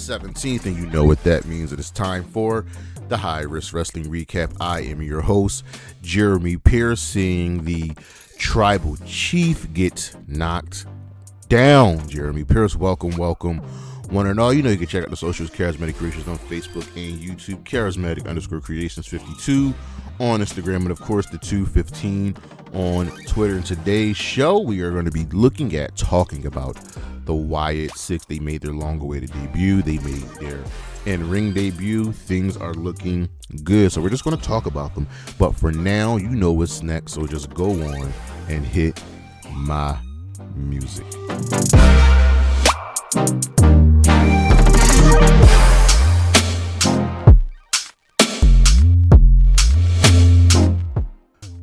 17th, and you know what that means. It is time for the High Risk Wrestling Recap. I am your host, Jeremy Pierce, seeing the Tribal Chief get knocked down. Jeremy Pierce, welcome. One and all, you know you can check out the socials, Charismatic Creations on Facebook and YouTube, Charismatic_Creations52 on Instagram, and of course the 215 on Twitter. In today's show, we are going to be talking about the Wyatt Sicks. They made their long-awaited debut. They made their in-ring debut. Things are looking good, so we're just going to talk about them. But for now, you know what's next, so just go on and hit my music.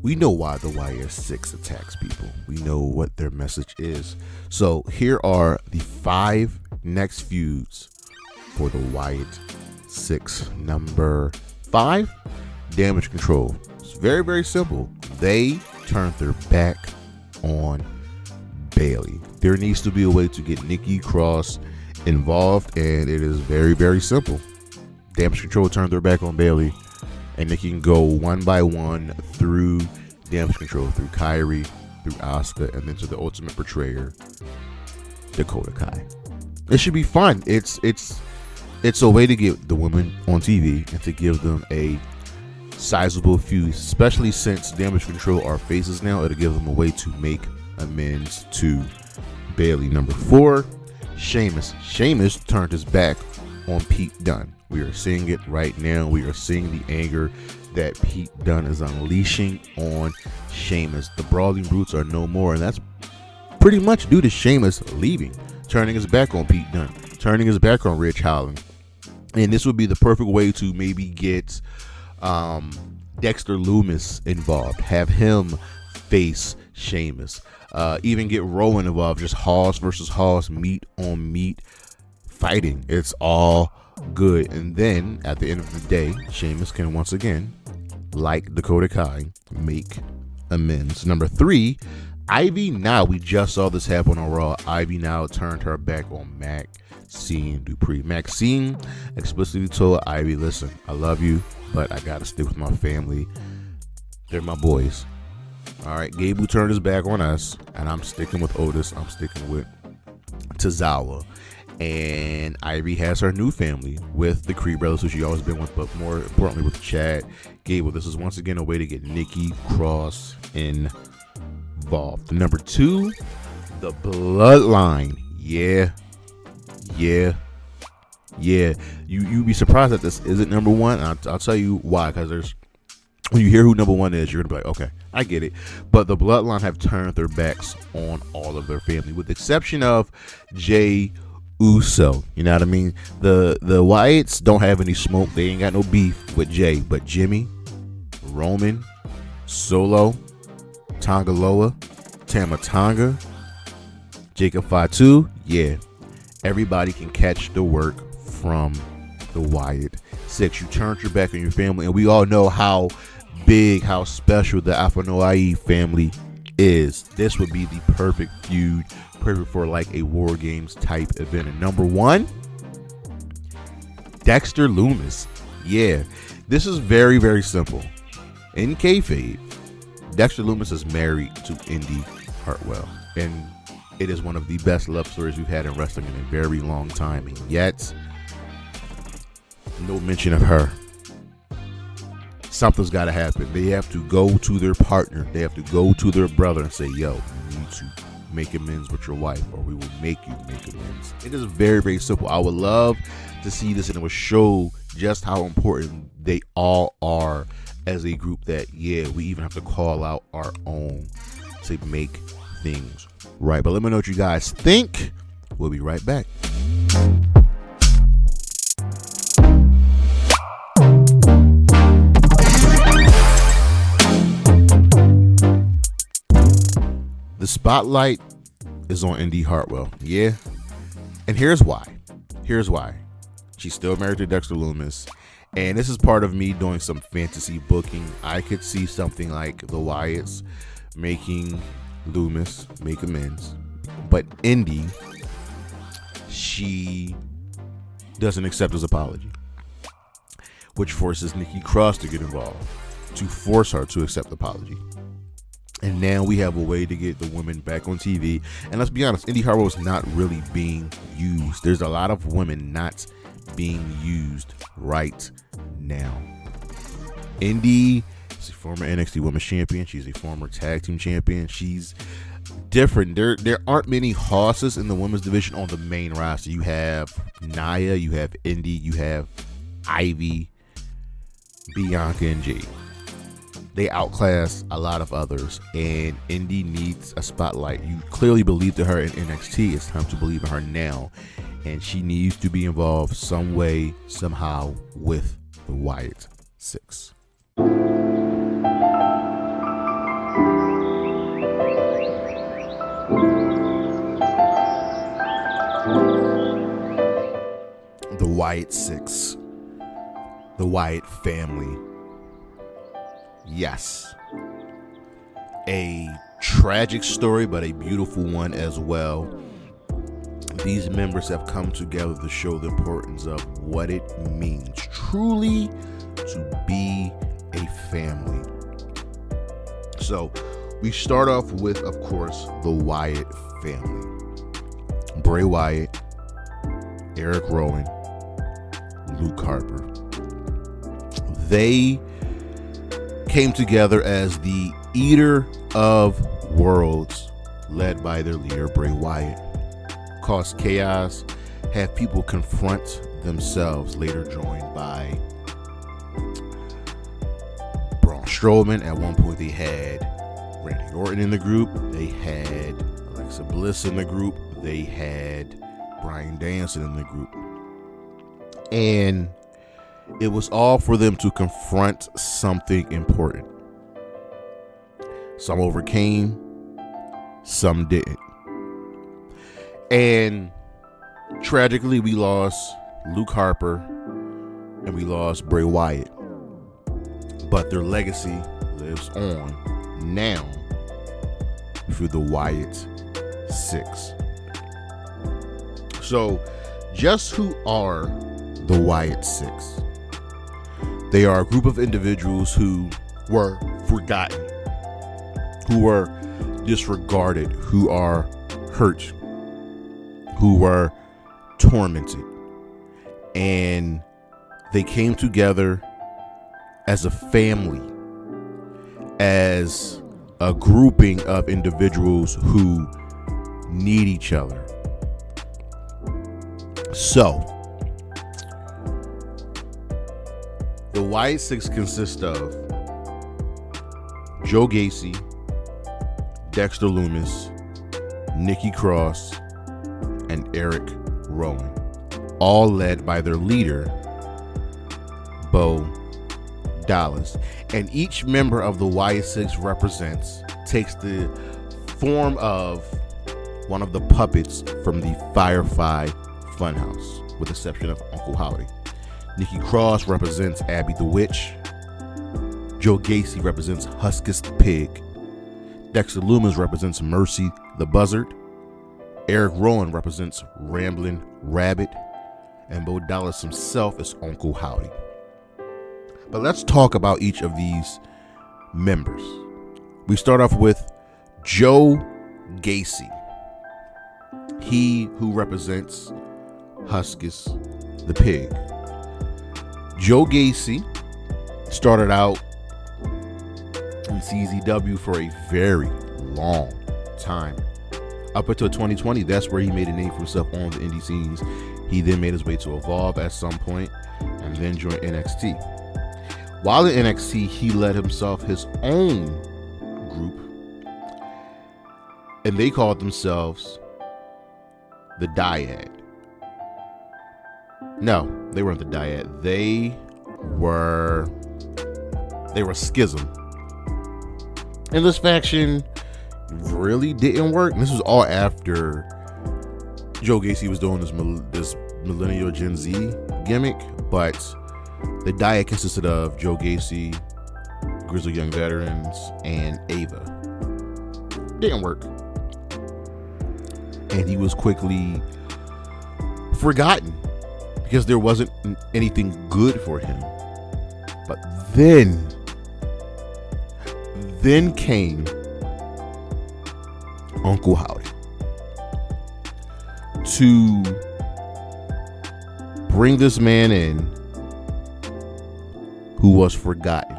We know why the Wyatt Sicks attacks people. We know what their message is. So here are the 5 next feuds for the Wyatt Sicks. Number 5, Damage Control. It's very, very simple. They turned their back on Bayley. There needs to be a way to get Nikki Cross involved, and it is very, very simple. Damage Control turned their back on Bayley, and Nikki can go one by one through Damage Control, through Kyrie, through Asuka, and then to the Ultimate Betrayer, Dakota Kai. It should be fun. It's a way to get the women on TV and to give them a sizable feud, especially since Damage Control are faces now. It'll give them a way to make amends to Bayley. Number 4, Sheamus. Sheamus turned his back on Pete Dunne. We are seeing it right now. We are seeing the anger that Pete Dunne is unleashing on Sheamus. The Brawling Brutes are no more, and that's pretty much due to Sheamus leaving, turning his back on Pete Dunne, turning his back on Ridge Holland. And this would be the perfect way to maybe get Dexter Lumis involved, have him face Sheamus, even get Rowan involved, just Hoss versus Hoss, meat on meat fighting. It's all good. And then at the end of the day, Sheamus can once again, like Dakota Kai, make amends. Number 3, Ivy Now. We just saw this happen on Raw. Ivy Now turned her back on Maxine Dupree. Maxine explicitly told Ivy, listen, I love you, but I gotta stick with my family. They're my boys. All right, Gable turned his back on us, and I'm sticking with Otis. I'm sticking with Tozawa. And Ivy has her new family with the Creed brothers, who she always been with, but more importantly with Chad Gable. This is once again a way to get Nikki Cross involved. Number 2, the Bloodline. Yeah. You'd be surprised that this isn't number 1. I'll tell you why, because when you hear who number 1 is, you're gonna be like, okay, I get it. But the Bloodline have turned their backs on all of their family, with the exception of Jey Uso. You know what I mean? The Wyatts don't have any smoke. They ain't got no beef with Jey, but Jimmy, Roman, Solo, Tangaloa, Tama Tonga, Jacob Fatu, yeah, everybody can catch the work from the Wyatt Sicks. You turned your back on your family, and we all know how big, how special the Afanoi family is. This would be the perfect feud, perfect for like a War Games type event. And number 1, Dexter Lumis. Yeah, this is very, very simple. In kayfabe, Dexter Lumis is married to Indi Hartwell, and it is one of the best love stories we've had in wrestling in a very long time, and yet no mention of her. Something's got to happen. They have to go to their partner. They have to go to their brother and say, yo, you need to make amends with your wife, or we will make you make amends. It is very, very simple. I would love to see this, and it will show just how important they all are as a group, that, yeah, we even have to call out our own to make things right. But let me know what you guys think. We'll be right back. The spotlight is on Indi Hartwell. Yeah. And here's why. She's still married to Dexter Lumis. And this is part of me doing some fantasy booking. I could see something like the Wyatts making Lumis make amends. But Indi, she doesn't accept his apology, which forces Nikki Cross to get involved to force her to accept the apology. And now we have a way to get the women back on TV. And let's be honest, Indi Hartwell is not really being used. There's a lot of women not being used right now. Indi is a former NXT Women's Champion. She's a former Tag Team Champion. She's different. There aren't many horses in the women's division on the main roster. You have Nia, you have Indi, you have Ivy, Bianca, and Jade. They outclass a lot of others, and Indi needs a spotlight. You clearly believed in her in NXT. It's time to believe in her now, and she needs to be involved some way, somehow with the Wyatt Sicks. The Wyatt Sicks, the Wyatt family. Yes, a tragic story, but a beautiful one as well. These members have come together to show the importance of what it means truly to be a family. So we start off with, of course, the Wyatt family. Bray Wyatt, Eric Rowan, Luke Harper. They came together as the Eater of Worlds, led by their leader, Bray Wyatt. Cause chaos, have people confront themselves, later joined by Braun Strowman. At one point they had Randy Orton in the group. They had Alexa Bliss in the group. They had Bryan Danielson in the group. And it was all for them to confront something important. Some overcame, some didn't. And tragically, we lost Luke Harper and we lost Bray Wyatt. But their legacy lives on now through the Wyatt Sicks. So, just who are the Wyatt Sicks? They are a group of individuals who were forgotten, who were disregarded, who are hurt, who were tormented. And they came together as a family, as a grouping of individuals who need each other. So, the Wyatt Sicks consist of Joe Gacy, Dexter Lumis, Nikki Cross, and Eric Rowan, all led by their leader, Bo Dallas. And each member of the Wyatt Sicks takes the form of one of the puppets from the Firefly Funhouse, with the exception of Uncle Howdy. Nikki Cross represents Abby the Witch. Joe Gacy represents Huskus the Pig. Dexter Lumis represents Mercy the Buzzard. Eric Rowan represents Ramblin' Rabbit. And Bo Dallas himself is Uncle Howdy. But let's talk about each of these members. We start off with Joe Gacy. He who represents Huskus the Pig. Joe Gacy started out in CZW for a very long time. Up until 2020, that's where he made a name for himself on the indie scenes. He then made his way to Evolve at some point and then joined NXT. While in NXT, he led himself his own group, and they called themselves the Dyad. No, they weren't the Dyad. They were Schism. And this faction really didn't work. And this was all after Joe Gacy was doing this Millennial Gen Z gimmick. But the Dyad consisted of Joe Gacy, Grizzled Young Veterans, and Ava. Didn't work. And he was quickly forgotten. because there wasn't anything good for him. But then came Uncle Howdy to bring this man in who was forgotten.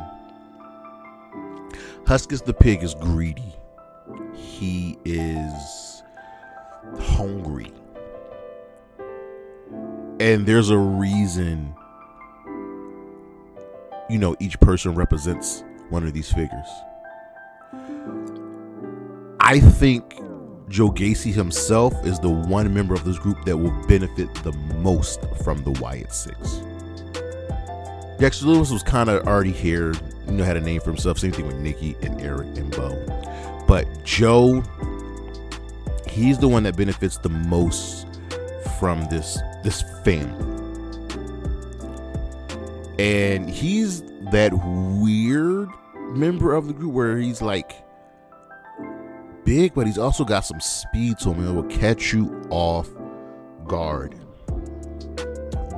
Huskus the pig is greedy. He is hungry. And there's a reason, each person represents one of these figures. I think Joe Gacy himself is the one member of this group that will benefit the most from the Wyatt Sicks. Dexter Lewis was kind of already here, had a name for himself. Same thing with Nikki and Eric and Bo. But Joe, he's the one that benefits the most from this family. And he's that weird member of the group where he's like big, but he's also got some speed to him and will catch you off guard.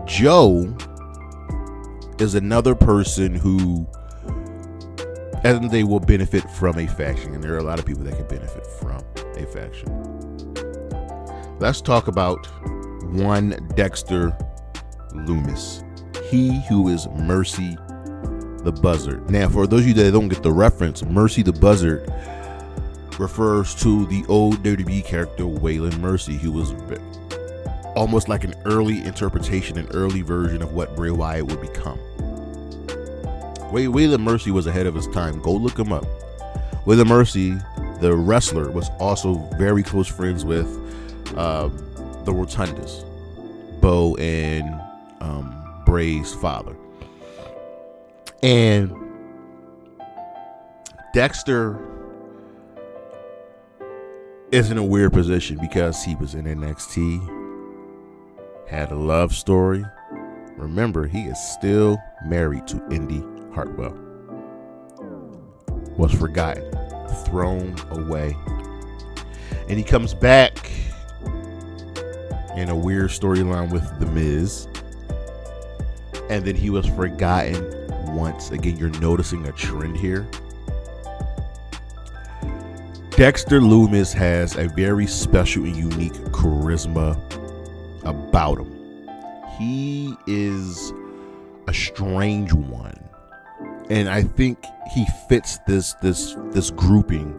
Joe is another person who, and they will benefit from a faction, and there are a lot of people that can benefit from a faction. Let's talk about one Dexter Loomis, he who is Mercy the Buzzard. Now, for those of you that don't get the reference, Mercy the Buzzard refers to the old WWE character Waylon Mercy, who was almost like an early interpretation, an early version of what Bray Wyatt would become. Waylon Mercy was ahead of his time. Go look him up. Waylon Mercy, the wrestler, was also very close friends with the Rotundas, Bo and Bray's father. And Dexter is in a weird position because he was in NXT, had a love story. Remember, he is still married to Indi Hartwell. Was forgotten, thrown away. And he comes back in a weird storyline with The Miz. And then he was forgotten once again. You're noticing a trend here. Dexter Loomis has a very special and unique charisma about him. He is a strange one, and I think he fits this grouping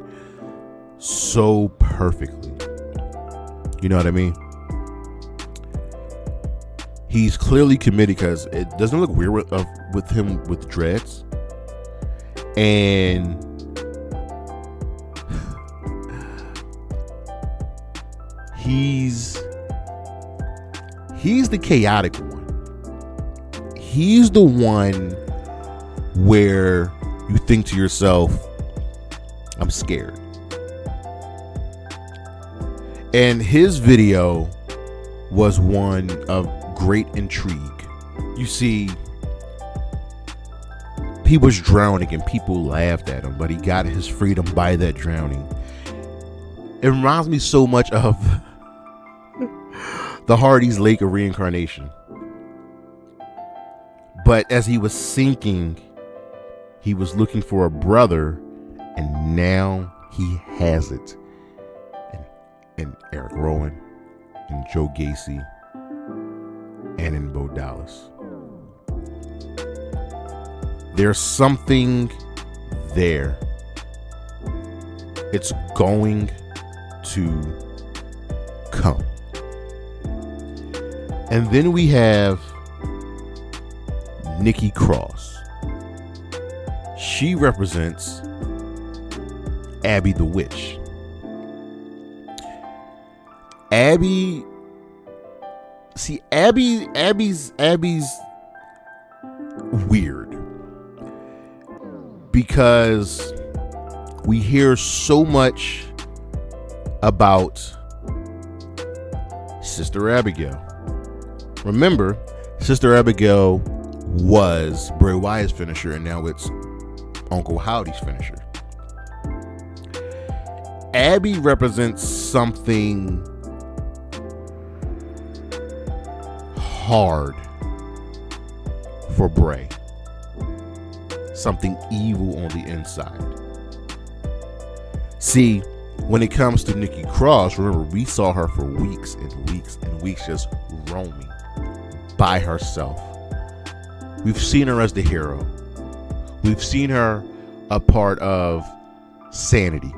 so perfectly. You know what I mean? He's clearly committed because it doesn't look weird with him with dreads, and he's the chaotic one. He's the one where you think to yourself, I'm scared. And his video was one of great intrigue. You see, he was drowning and people laughed at him, but he got his freedom by that drowning. It reminds me so much of the Hardy's Lake of Reincarnation. But as he was sinking, he was looking for a brother, and now he has it. And Eric Rowan, and Joe Gacy, and in Bo Dallas. There's something there. It's going to come. And then we have Nikki Cross. She represents Abby the Witch. Abby's weird because we hear so much about Sister Abigail. Remember, Sister Abigail was Bray Wyatt's finisher, and now it's Uncle Howdy's finisher. Abby represents something hard for Bray. Something evil on the inside. See, when it comes to Nikki Cross, remember, we saw her for weeks and weeks and weeks just roaming by herself. We've seen her as the hero. We've seen her a part of Sanity.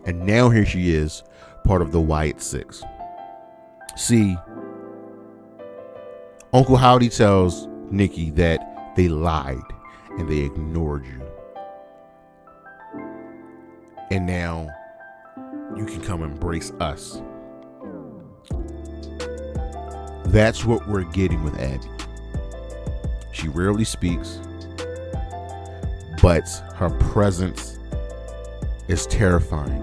And now here she is, part of the Wyatt Sicks. See, Uncle Howdy tells Nikki that they lied and they ignored you. And now you can come embrace us. That's what we're getting with Abby. She rarely speaks, but her presence is terrifying.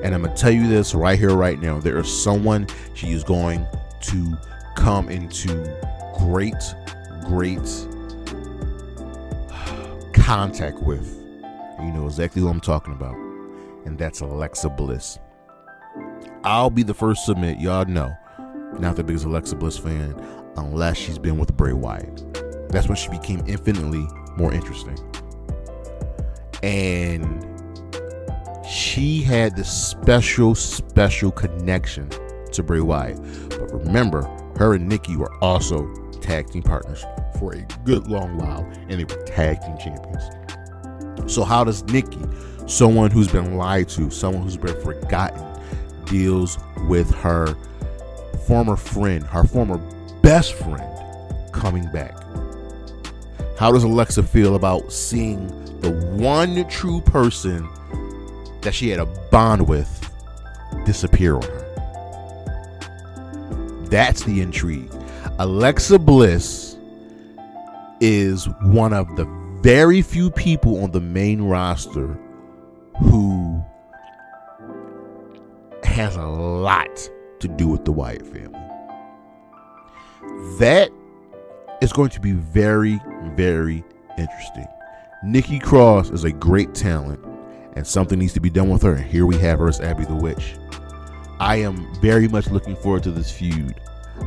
And I'm going to tell you this right here, right now. There is someone she is going to come into great contact with. You know exactly who I'm talking about. And that's Alexa Bliss. I'll be the first to admit, y'all know, not the biggest Alexa Bliss fan, unless she's been with Bray Wyatt. That's when she became infinitely more interesting. And she had this special connection to Bray Wyatt. But remember, her and Nikki were also tag team partners for a good long while, and they were tag team champions. So how does Nikki, someone who's been lied to, someone who's been forgotten, deals with her former friend, her former best friend, coming back? How does Alexa feel about seeing the one true person that she had a bond with disappear on her? That's the intrigue. Alexa Bliss is one of the very few people on the main roster who has a lot to do with the Wyatt family. That is going to be very, very interesting. Nikki Cross is a great talent, and something needs to be done with her. And here we have her as Abby the Witch. I am very much looking forward to this feud.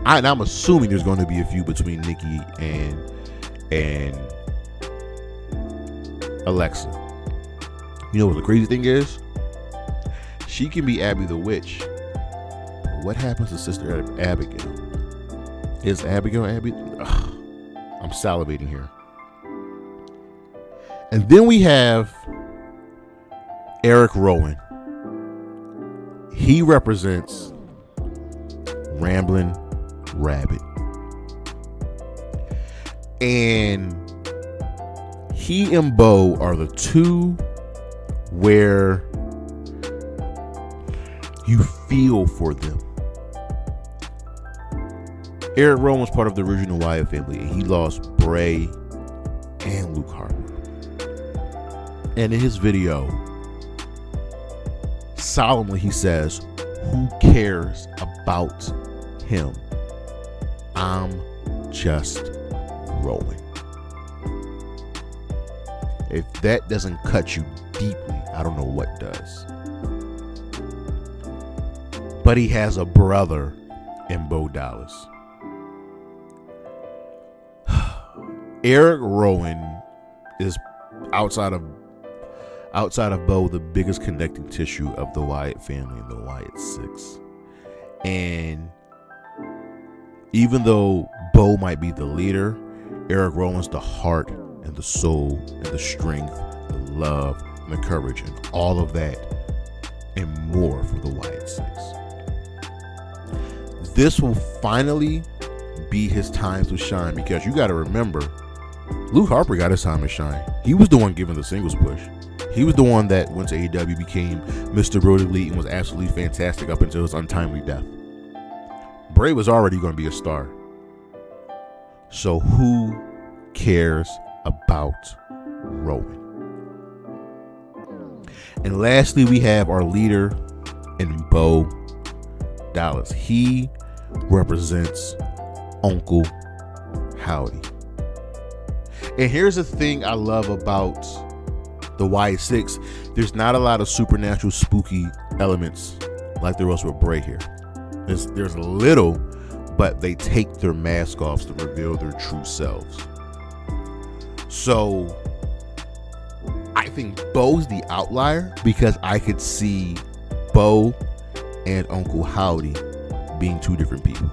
I'm assuming there's going to be a feud between Nikki and Alexa. You know what the crazy thing is? She can be Abby the Witch. But what happens to Sister Abigail? Is Abigail Abby? Ugh, I'm salivating here. And then we have Eric Rowan. He represents Ramblin' Rabbit. And he and Bo are the two where you feel for them. Eric Rowan was part of the original Wyatt family, and he lost Bray and Luke Hartwell. And in his video, solemnly he says, "Who cares about him? I'm just Rowan." If that doesn't cut you deeply, I don't know what does. But he has a brother in Bo Dallas. Eric Rowan is outside of Bo, the biggest connecting tissue of the Wyatt family and the Wyatt Sicks. And even though Bo might be the leader, Eric Rowan's the heart and the soul and the strength, the love and the courage and all of that and more for the Wyatt Sicks. This will finally be his time to shine, because you got to remember, Luke Harper got his time to shine. He was the one giving the singles push. He was the one that went to AEW, became Mr. Road Elite, and was absolutely fantastic up until his untimely death. Bray was already going to be a star. So who cares about Rowan? And lastly, we have our leader in Bo Dallas. He represents Uncle Howdy. And here's the thing I love about the Wyatt Sicks. There's not a lot of supernatural spooky elements like there was with Bray here. There's a little, but they take their mask off to reveal their true selves. So I think Bo's the outlier because I could see Bo and Uncle Howdy being two different people.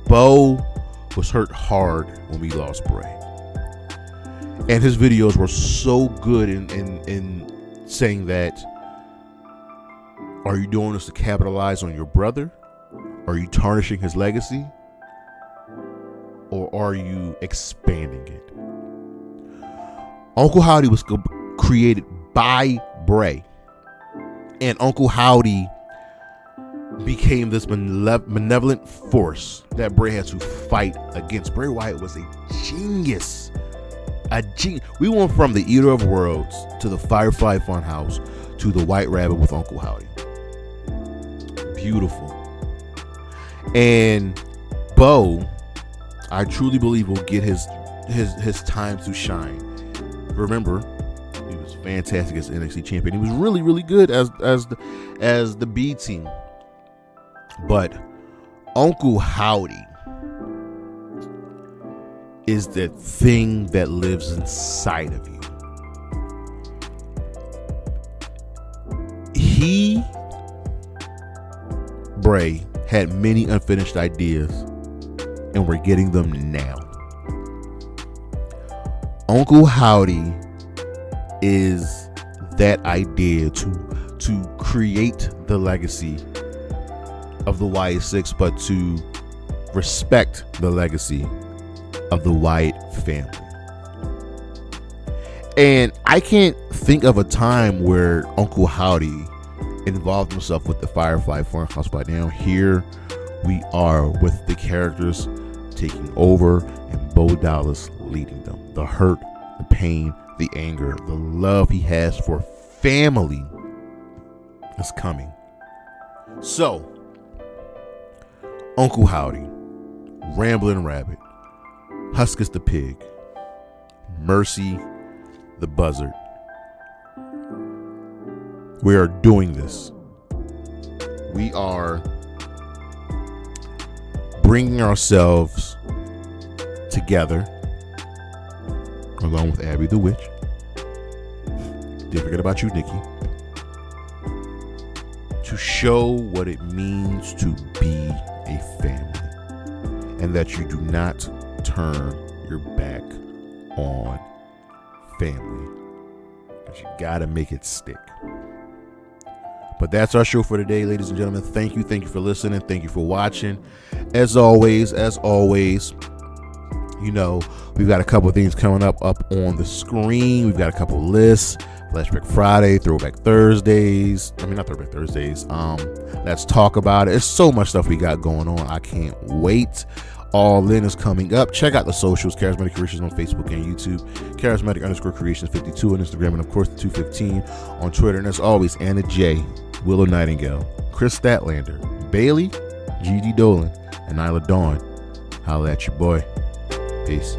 Bo was hurt hard when we lost Bray. And his videos were so good in saying that, are you doing this to capitalize on your brother? Are you tarnishing his legacy? Or are you expanding it? Uncle Howdy was created by Bray. And Uncle Howdy became this malevolent force that Bray had to fight against. Bray Wyatt was a genius. We went from the Eater of Worlds to the Firefly Funhouse to the White Rabbit with Uncle Howdy. Beautiful. And Bo, I truly believe, will get his time to shine. Remember, he was fantastic as NXT champion. He was really, really good as the B team. But Uncle Howdy is the thing that lives inside of you. Bray had many unfinished ideas, and we're getting them now. Uncle Howdy is that idea to create the legacy of the Wyatt Sicks, but to respect the legacy of the Wyatt family. And I can't think of a time where Uncle Howdy involved himself with the Firefly Funhouse by now. Here we are with the characters taking over and Bo Dallas leading them. The hurt, the pain, the anger, the love he has for family is coming. So, Uncle Howdy, Ramblin' Rabbit, Huskus the Pig, Mercy the Buzzard. We are doing this. We are bringing ourselves together along with Abby the Witch. Didn't forget about you, Nikki. To show what it means to be a family and that you do not turn your back on family, because you gotta make it stick. But that's our show for today, ladies and gentlemen. Thank you for listening. Thank you for watching. As always, you know, we've got a couple of things coming up on the screen. We've got a couple lists. Flashback Friday, Throwback Thursdays. Not Throwback Thursdays. Let's talk about it. There's so much stuff we got going on. I can't wait. All in is coming up. Check out the socials. Charismatic Creations on Facebook and YouTube. Charismatic_Creations52 on Instagram. And of course, the 215 on Twitter. And as always, Anna J, Willow Nightingale, Chris Statlander, Bailey, GD Dolan, and Nyla Dawn. Holla at your boy. Peace.